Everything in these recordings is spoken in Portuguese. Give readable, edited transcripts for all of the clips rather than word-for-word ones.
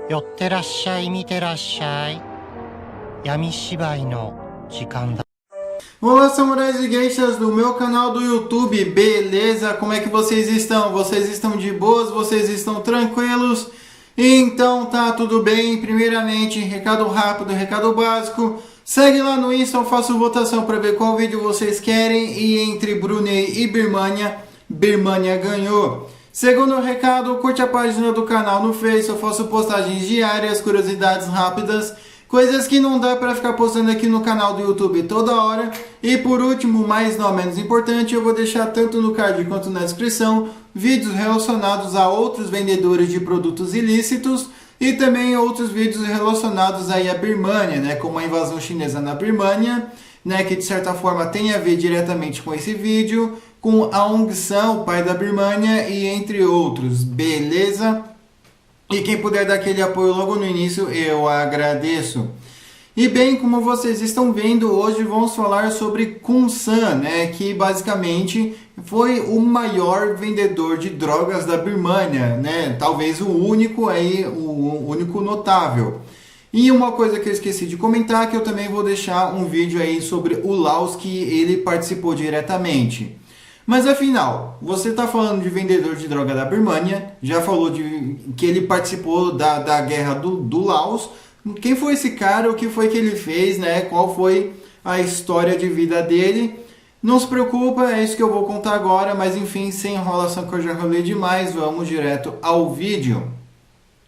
寄ってらっしゃい、見てらっしゃい。闇芝居の時間だ。Olá, samurais e geishas do meu canal do YouTube, beleza? Como é que vocês estão? Vocês estão de boas? Vocês estão tranquilos? Então tá tudo bem. Primeiramente, recado rápido, recado básico. Segue lá no Insta, eu faço votação para ver qual vídeo vocês querem. E entre Brunei e Birmania, Birmania ganhou. Segundo recado, curte a página do canal no Face, eu faço postagens diárias, curiosidades rápidas, coisas que não dá para ficar postando aqui no canal do YouTube toda hora. E por último, mas não menos importante, eu vou deixar tanto no card quanto na descrição vídeos relacionados a outros vendedores de produtos ilícitos e também outros vídeos relacionados aí à Birmania, né, como a invasão chinesa na Birmania, né, que de certa forma tem a ver diretamente com esse vídeo, com Aung San, o pai da Birmania, e entre outros, beleza? E quem puder dar aquele apoio logo no início, eu agradeço. E bem, como vocês estão vendo, hoje vamos falar sobre Khun San, né, que basicamente foi o maior vendedor de drogas da Birmania, né, talvez o único aí, o único notável. E uma coisa que eu esqueci de comentar, que eu também vou deixar um vídeo aí sobre o Laos que ele participou diretamente. Mas afinal, você está falando de vendedor de droga da Birmania, já falou que ele participou da guerra do Laos. Quem foi esse cara, o que foi que ele fez, né? Qual foi a história de vida dele? Não se preocupa, é isso que eu vou contar agora, mas enfim, sem enrolação que eu já rolei demais, vamos direto ao vídeo.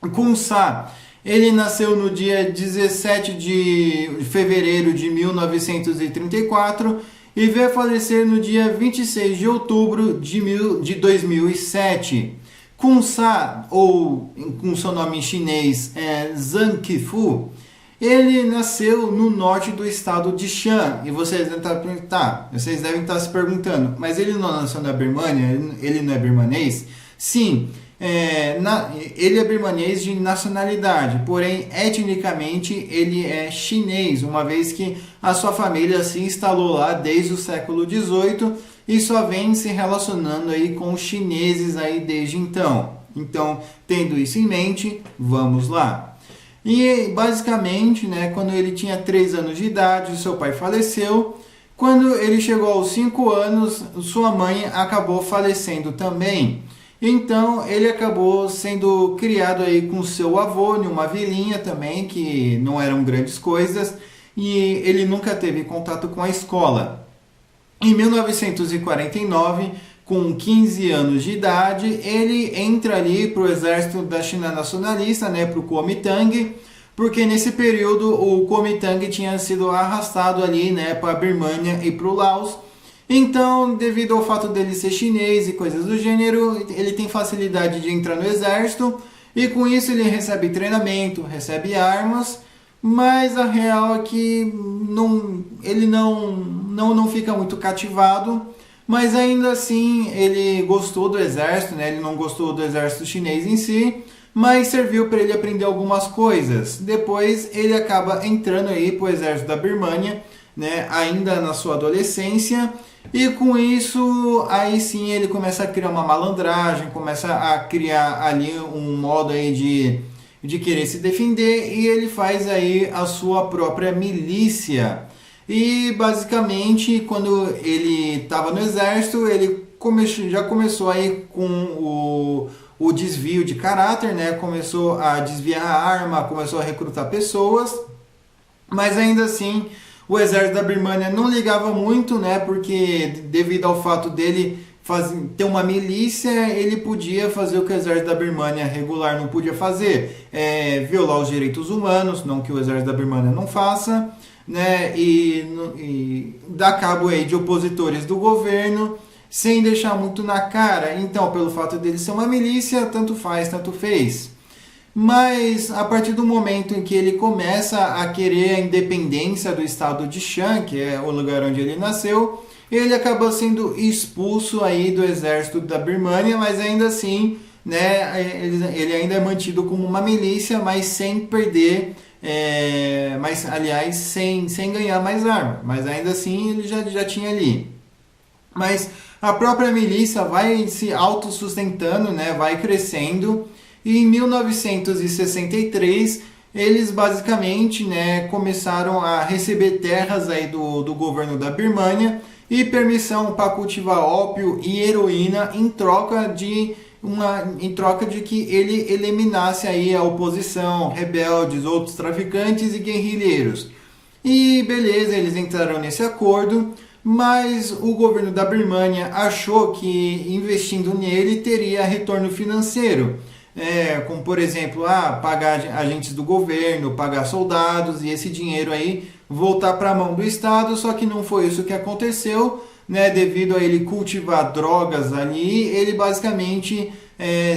Khun San, ele nasceu no dia 17 de fevereiro de 1934 e veio a falecer no dia 26 de outubro de 2007. Khun San, ou com seu nome em chinês é Zhang Qifu, ele nasceu no norte do estado de Shan. E vocês devem estar se perguntando, mas ele não nasceu na Birmania? Ele não é birmanês? Sim, ele é birmanês de nacionalidade, porém etnicamente ele é chinês, uma vez que a sua família se instalou lá desde o século XVIII e só vem se relacionando aí com os chineses aí desde então. Então, tendo isso em mente, vamos lá. E basicamente, né, quando ele tinha 3 anos de idade, seu pai faleceu. Quando ele chegou aos 5 anos, sua mãe acabou falecendo também. Então ele acabou sendo criado aí com seu avô em uma vilinha também, que não eram grandes coisas, e ele nunca teve contato com a escola. Em 1949, com 15 anos de idade, ele entra ali para o exército da China nacionalista, né, para o Kuomintang, porque nesse período o Kuomintang tinha sido arrastado ali, né, para a Birmania e para o Laos. Então, devido ao fato dele ser chinês e coisas do gênero, ele tem facilidade de entrar no exército e com isso ele recebe treinamento, recebe armas, mas a real é que ele não fica muito cativado, mas ainda assim ele gostou do exército, né? Ele não gostou do exército chinês em si, mas serviu para ele aprender algumas coisas. Depois ele acaba entrando aí para o exército da Birmania, né? Ainda na sua adolescência. E com isso, aí sim ele começa a criar uma malandragem, começa a criar ali um modo aí de querer se defender e ele faz aí a sua própria milícia. E basicamente, quando ele estava no exército, ele já começou aí com o desvio de caráter, né? Começou a desviar a arma, começou a recrutar pessoas, mas ainda assim o exército da Birmania não ligava muito, né? Porque devido ao fato dele ter uma milícia, ele podia fazer o que o exército da Birmania regular não podia fazer, violar os direitos humanos, não que o exército da Birmania não faça, né? E dar cabo aí de opositores do governo, sem deixar muito na cara. Então, pelo fato dele ser uma milícia, tanto faz, tanto fez. Mas a partir do momento em que ele começa a querer a independência do estado de Shan, que é o lugar onde ele nasceu, ele acaba sendo expulso aí do exército da Birmania, mas ainda assim, né, ele ainda é mantido como uma milícia, mas sem perder, sem ganhar mais arma, mas ainda assim ele já tinha ali. Mas a própria milícia vai se autossustentando, né, vai crescendo. E em 1963 eles basicamente, né, começaram a receber terras aí do governo da Birmânia e permissão para cultivar ópio e heroína em troca de que ele eliminasse aí a oposição, rebeldes, outros traficantes e guerrilheiros. E beleza, eles entraram nesse acordo, mas o governo da Birmânia achou que investindo nele teria retorno financeiro. Como por exemplo, pagar agentes do governo, pagar soldados e esse dinheiro aí voltar para a mão do Estado, só que não foi isso que aconteceu, né? Devido a ele cultivar drogas ali, ele basicamente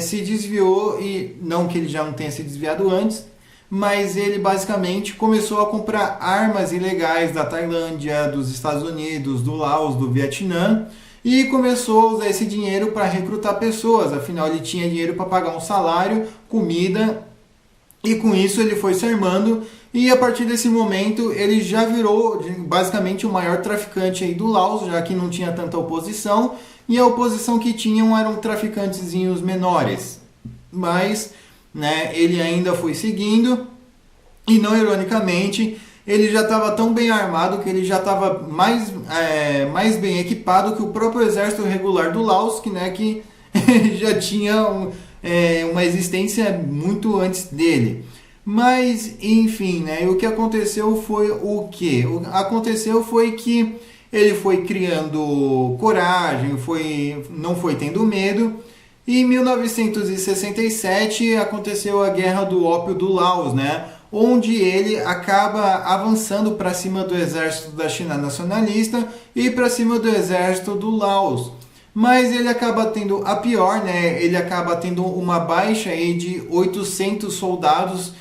se desviou, e não que ele já não tenha se desviado antes, mas ele basicamente começou a comprar armas ilegais da Tailândia, dos Estados Unidos, do Laos, do Vietnã, e começou a usar esse dinheiro para recrutar pessoas, afinal ele tinha dinheiro para pagar um salário, comida, e com isso ele foi se armando, e a partir desse momento ele já virou basicamente o maior traficante aí do Laos, já que não tinha tanta oposição, e a oposição que tinham eram traficantezinhos menores. Mas, né, ele ainda foi seguindo, e não ironicamente, ele já estava tão bem armado que ele já estava mais bem equipado que o próprio exército regular do Laos, que já tinha uma existência muito antes dele. Mas, enfim, né, o que aconteceu foi o quê? Aconteceu foi que ele foi criando coragem, não foi tendo medo. E em 1967 aconteceu a Guerra do Ópio do Laos, né? Onde ele acaba avançando para cima do exército da China nacionalista e para cima do exército do Laos. Mas ele acaba tendo a pior, né? Ele acaba tendo uma baixa aí de 800 soldados,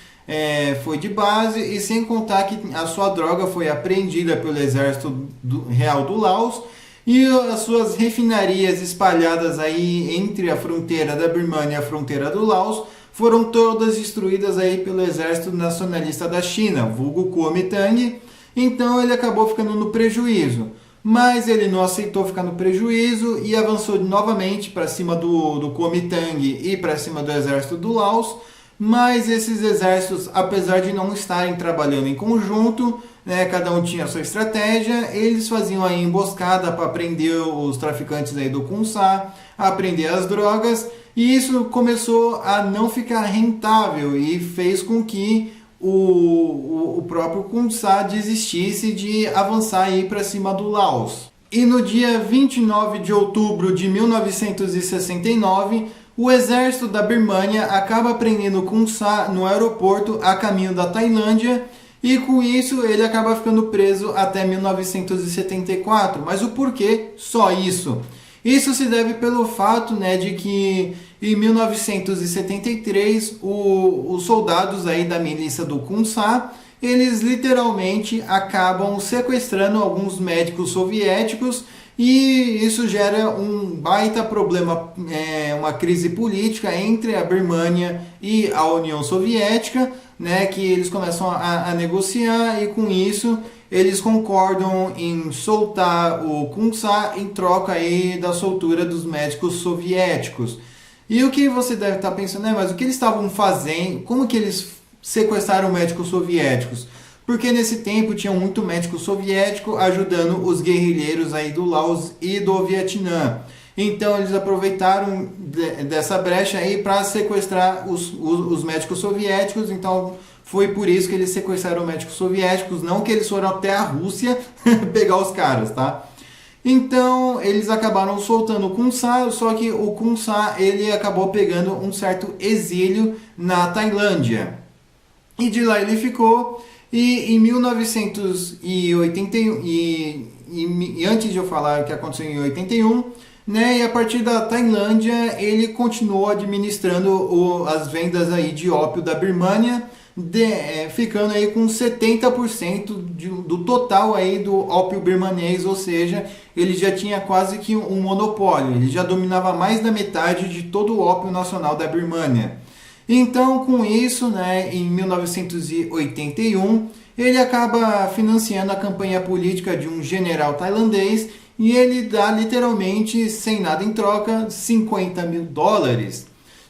foi de base, e sem contar que a sua droga foi apreendida pelo exército real do Laos, e as suas refinarias espalhadas aí entre a fronteira da Birmânia e a fronteira do Laos foram todas destruídas aí pelo exército nacionalista da China, vulgo Kuomintang. Então ele acabou ficando no prejuízo. Mas ele não aceitou ficar no prejuízo e avançou novamente para cima do Kuomintang e para cima do exército do Laos. Mas esses exércitos, apesar de não estarem trabalhando em conjunto, né, cada um tinha a sua estratégia, eles faziam a emboscada para prender os traficantes aí do Khun Sa, a prender as drogas, e isso começou a não ficar rentável e fez com que o próprio Khun Sa desistisse de avançar aí para cima do Laos. E no dia 29 de outubro de 1969, o exército da Birmânia acaba prendendo Khun Sa no aeroporto a caminho da Tailândia, e com isso ele acaba ficando preso até 1974. Mas o porquê? Só isso. Isso se deve pelo fato, né, de que em 1973 os soldados aí da milícia do Khun Sa, eles literalmente acabam sequestrando alguns médicos soviéticos, e isso gera um baita problema, uma crise política entre a Birmânia e a União Soviética, né, que eles começam a negociar, e com isso eles concordam em soltar o Khun Sa em troca aí da soltura dos médicos soviéticos. E o que você deve estar pensando, mas o que eles estavam fazendo? Como que eles sequestraram médicos soviéticos? Porque nesse tempo tinha muito médico soviético ajudando os guerrilheiros aí do Laos e do Vietnã. Então eles aproveitaram dessa brecha aí para sequestrar os médicos soviéticos. Então foi por isso que eles sequestraram médicos soviéticos, não que eles foram até a Rússia pegar os caras, tá? Então eles acabaram soltando o Khun Sa, só que o Khun Sa ele acabou pegando um certo exílio na Tailândia. E de lá ele ficou, e em 1981, e antes de eu falar o que aconteceu em 81, né, e a partir da Tailândia ele continuou administrando as vendas aí de ópio da Birmânia, ficando aí com 70% do total aí do ópio birmanês, ou seja, ele já tinha quase que um monopólio, ele já dominava mais da metade de todo o ópio nacional da Birmânia. Então, com isso, né, em 1981, ele acaba financiando a campanha política de um general tailandês, e ele dá literalmente, sem nada em troca, $50 mil.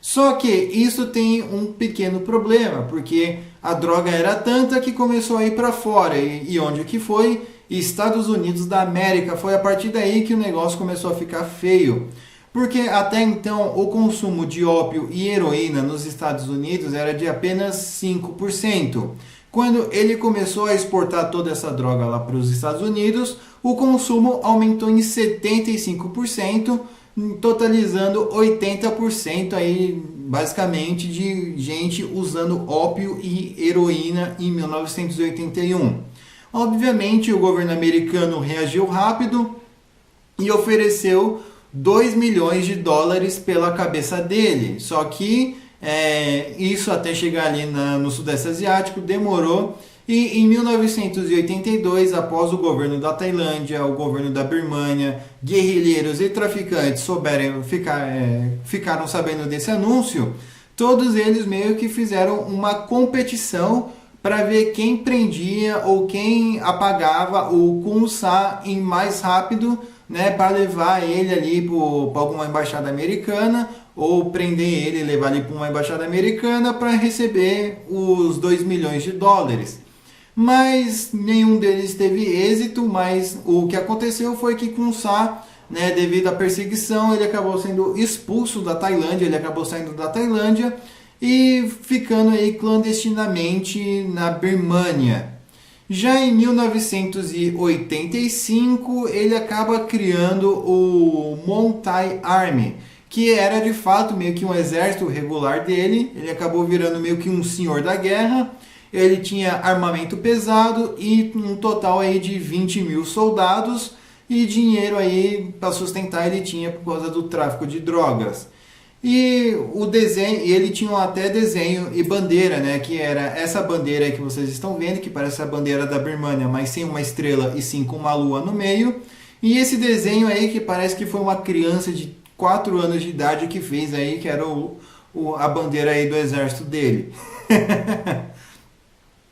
Só que isso tem um pequeno problema, porque a droga era tanta que começou a ir para fora. E onde que foi? Estados Unidos da América. Foi a partir daí que o negócio começou a ficar feio. Porque até então o consumo de ópio e heroína nos Estados Unidos era de apenas 5%. Quando ele começou a exportar toda essa droga lá para os Estados Unidos, o consumo aumentou em 75%, totalizando 80% aí, basicamente, de gente usando ópio e heroína em 1981. Obviamente, o governo americano reagiu rápido e ofereceu 2 milhões de dólares pela cabeça dele. Só que isso até chegar ali no Sudeste Asiático demorou. E em 1982, após o governo da Tailândia, o governo da Birmânia, guerrilheiros e traficantes ficaram sabendo desse anúncio, todos eles meio que fizeram uma competição para ver quem prendia ou quem apagava o Khun Sa em mais rápido, né, para levar ele ali para alguma embaixada americana, ou prender ele e levar ele para uma embaixada americana para receber os 2 milhões de dólares. Mas nenhum deles teve êxito, mas o que aconteceu foi que Khun Sa, né, devido à perseguição, ele acabou sendo expulso da Tailândia, ele acabou saindo da Tailândia e ficando aí clandestinamente na Birmânia. Já em 1985, ele acaba criando o Montai Army, que era de fato meio que um exército regular dele. Ele acabou virando meio que um senhor da guerra. Ele tinha armamento pesado e um total aí de 20 mil soldados, e dinheiro aí para sustentar ele tinha por causa do tráfico de drogas. E o desenho, ele tinha até desenho e bandeira, né, que era essa bandeira aí que vocês estão vendo, que parece a bandeira da Birmânia, mas sem uma estrela e sim com uma lua no meio. E esse desenho aí que parece que foi uma criança de 4 anos de idade que fez aí, que era a bandeira aí do exército dele.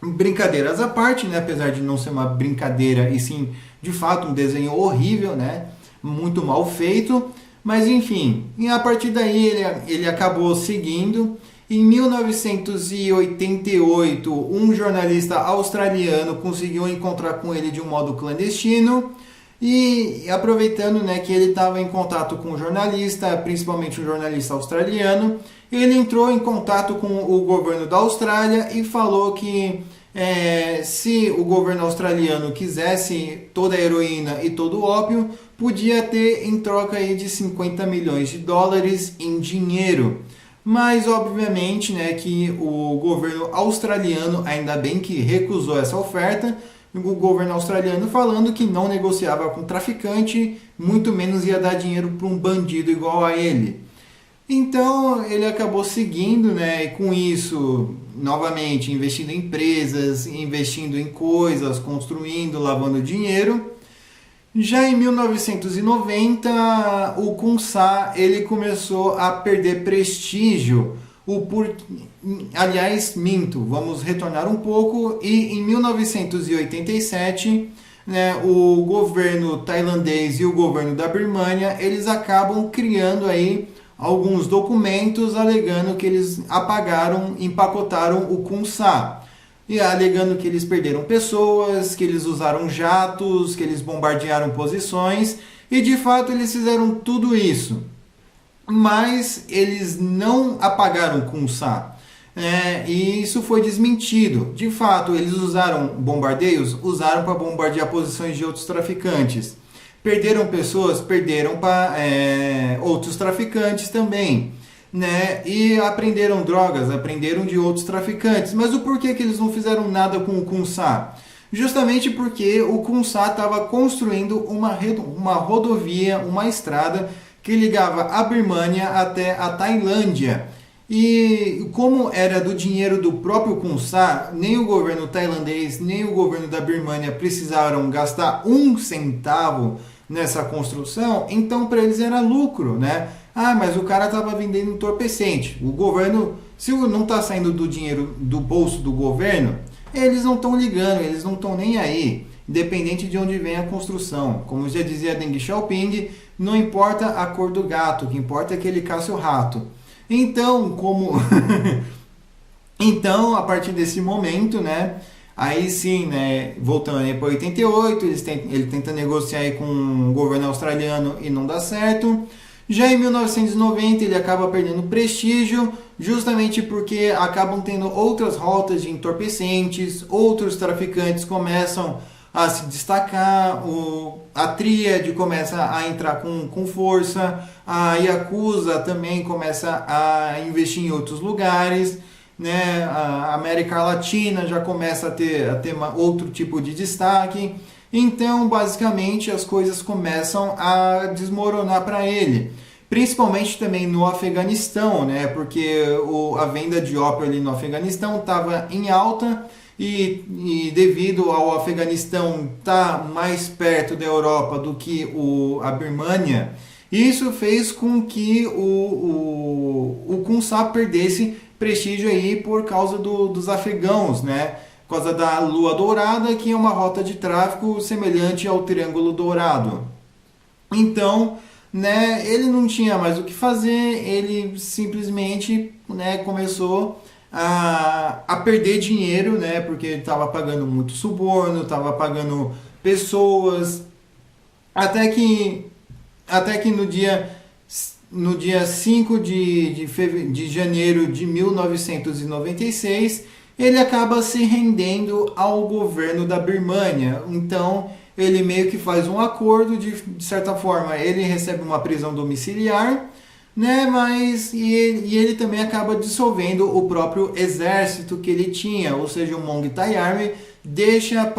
Brincadeiras à parte, né, apesar de não ser uma brincadeira e sim de fato um desenho horrível, né, muito mal feito. Mas enfim, e a partir daí ele acabou seguindo. Em 1988, um jornalista australiano conseguiu encontrar com ele de um modo clandestino. E aproveitando, né, que ele estava em contato com o jornalista, principalmente um jornalista australiano, ele entrou em contato com o governo da Austrália e falou que se o governo australiano quisesse toda a heroína e todo o ópio, podia ter em troca aí de 50 milhões de dólares em dinheiro. Mas obviamente, né, que o governo australiano, ainda bem que recusou essa oferta, o governo australiano falando que não negociava com traficante, muito menos ia dar dinheiro para um bandido igual a ele. Então ele acabou seguindo, né, e com isso, novamente, investindo em empresas, investindo em coisas, construindo, lavando dinheiro. Já em 1990, o Khun Sa, ele começou a perder prestígio. Aliás, minto, vamos retornar um pouco. E em 1987, né, o governo tailandês e o governo da Birmânia, eles acabam criando aí alguns documentos alegando que eles empacotaram o Khun Sa. E alegando que eles perderam pessoas, que eles usaram jatos, que eles bombardearam posições. E de fato eles fizeram tudo isso. Mas eles não apagaram Khun Sa. E isso foi desmentido. De fato, eles usaram bombardeios? Usaram para bombardear posições de outros traficantes. Perderam pessoas? Perderam para outros traficantes também. Né? E aprenderam drogas, aprenderam de outros traficantes. Mas o porquê que eles não fizeram nada com o Khun Sa? Justamente porque o Khun Sa estava construindo uma rodovia, uma estrada que ligava a Birmânia até a Tailândia. E como era do dinheiro do próprio Khun Sa, nem o governo tailandês, nem o governo da Birmânia precisaram gastar 1 centavo nessa construção, então para eles era lucro, né? Ah, mas o cara estava vendendo entorpecente. O governo, se não está saindo do dinheiro do bolso do governo, eles não estão ligando, eles não estão nem aí, independente de onde vem a construção. Como já dizia Deng Xiaoping, não importa a cor do gato, o que importa é que ele caça o rato. Então, como então, a partir desse momento, né, aí sim, né, voltando aí para 88, ele tenta negociar aí com o governo australiano e não dá certo. Já em 1990 ele acaba perdendo prestígio, justamente porque acabam tendo outras rotas de entorpecentes, outros traficantes começam a se destacar, a Tríade começa a entrar com força, a Yakuza também começa a investir em outros lugares, né? A América Latina já começa a ter outro tipo de destaque. Então, basicamente, as coisas começam a desmoronar para ele. Principalmente também no Afeganistão, né? Porque a venda de ópio ali no Afeganistão estava em alta e devido ao Afeganistão estar mais perto da Europa do que a Birmânia, isso fez com que o Kun-Sa perdesse prestígio aí por causa dos afegãos, né? Por causa da Lua Dourada, que é uma rota de tráfico semelhante ao Triângulo Dourado. Então, né, ele não tinha mais o que fazer, ele simplesmente, né, começou a perder dinheiro, né, porque ele estava pagando muito suborno, estava pagando pessoas, até que no dia 5 de janeiro de 1996, ele acaba se rendendo ao governo da Birmânia. Então, ele meio que faz um acordo, de certa forma, ele recebe uma prisão domiciliar, né? Mas ele também acaba dissolvendo o próprio exército que ele tinha, ou seja, o Mong Thai Army deixa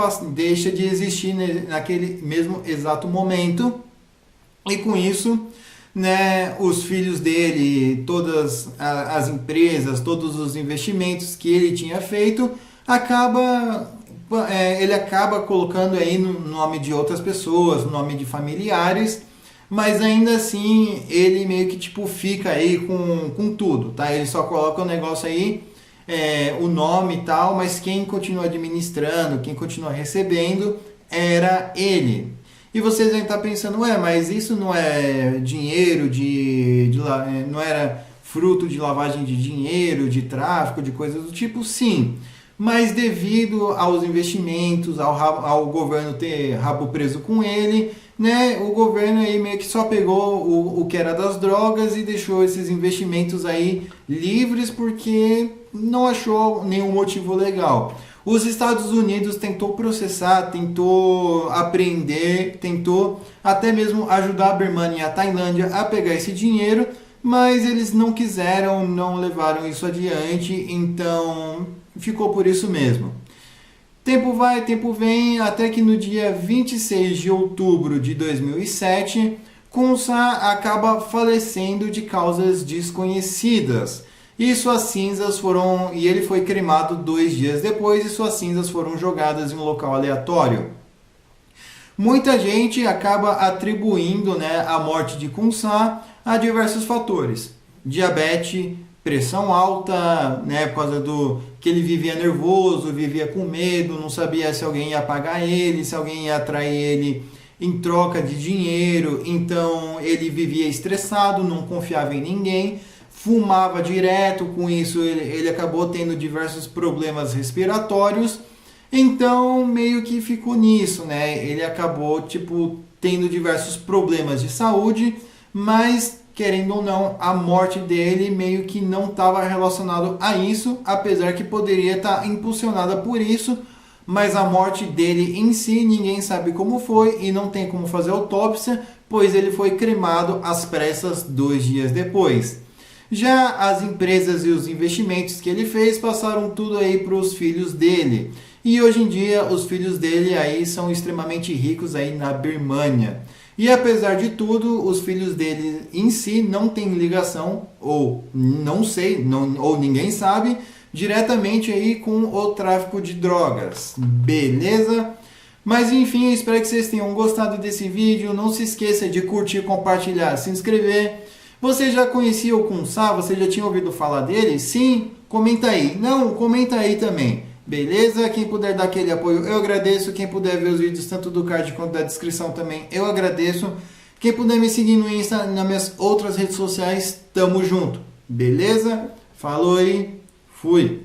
de existir naquele mesmo exato momento, e com isso, né, os filhos dele, todas as empresas, todos os investimentos que ele tinha feito, ele acaba colocando aí no nome de outras pessoas, no nome de familiares, mas ainda assim ele meio que tipo fica aí com tudo, tá? Ele só coloca o negócio aí, o nome e tal, mas quem continua administrando, quem continua recebendo era ele. E vocês devem estar pensando, mas isso não é dinheiro não era fruto de lavagem de dinheiro, de tráfico, de coisas do tipo? Sim, mas devido aos investimentos, ao governo ter rabo preso com ele, né, o governo aí meio que só pegou o que era das drogas e deixou esses investimentos aí livres porque não achou nenhum motivo legal. Os Estados Unidos tentou processar, tentou apreender, tentou até mesmo ajudar a Birmânia e a Tailândia a pegar esse dinheiro, mas eles não quiseram, não levaram isso adiante, então ficou por isso mesmo. Tempo vai, tempo vem, até que no dia 26 de outubro de 2007, Kun-Sa acaba falecendo de causas desconhecidas. E ele foi cremado 2 dias depois e suas cinzas foram jogadas em um local aleatório. Muita gente acaba atribuindo, né, a morte de Kun-Sa a diversos fatores. Diabetes, pressão alta, né, por causa que ele vivia nervoso, vivia com medo, não sabia se alguém ia pagar ele, se alguém ia atrair ele em troca de dinheiro, então ele vivia estressado, não confiava em ninguém. Fumava direto, com isso ele acabou tendo diversos problemas respiratórios, então meio que ficou nisso, né? Ele acabou tendo diversos problemas de saúde, mas querendo ou não, a morte dele meio que não estava relacionado a isso, apesar que poderia estar impulsionada por isso, mas a morte dele em si ninguém sabe como foi e não tem como fazer autópsia, pois ele foi cremado às pressas 2 dias depois. Já as empresas e os investimentos que ele fez passaram tudo aí para os filhos dele. E hoje em dia os filhos dele aí são extremamente ricos aí na Birmânia. E apesar de tudo, os filhos dele em si não têm ligação, ou não sei, ou ninguém sabe, diretamente aí com o tráfico de drogas. Beleza? Mas enfim, espero que vocês tenham gostado desse vídeo. Não se esqueça de curtir, compartilhar, se inscrever. Você já conhecia o Kun-Sa? Você já tinha ouvido falar dele? Sim? Comenta aí. Não? Comenta aí também. Beleza? Quem puder dar aquele apoio, eu agradeço. Quem puder ver os vídeos tanto do card quanto da descrição também, eu agradeço. Quem puder me seguir no Insta, nas minhas outras redes sociais, tamo junto. Beleza? Falou aí, fui!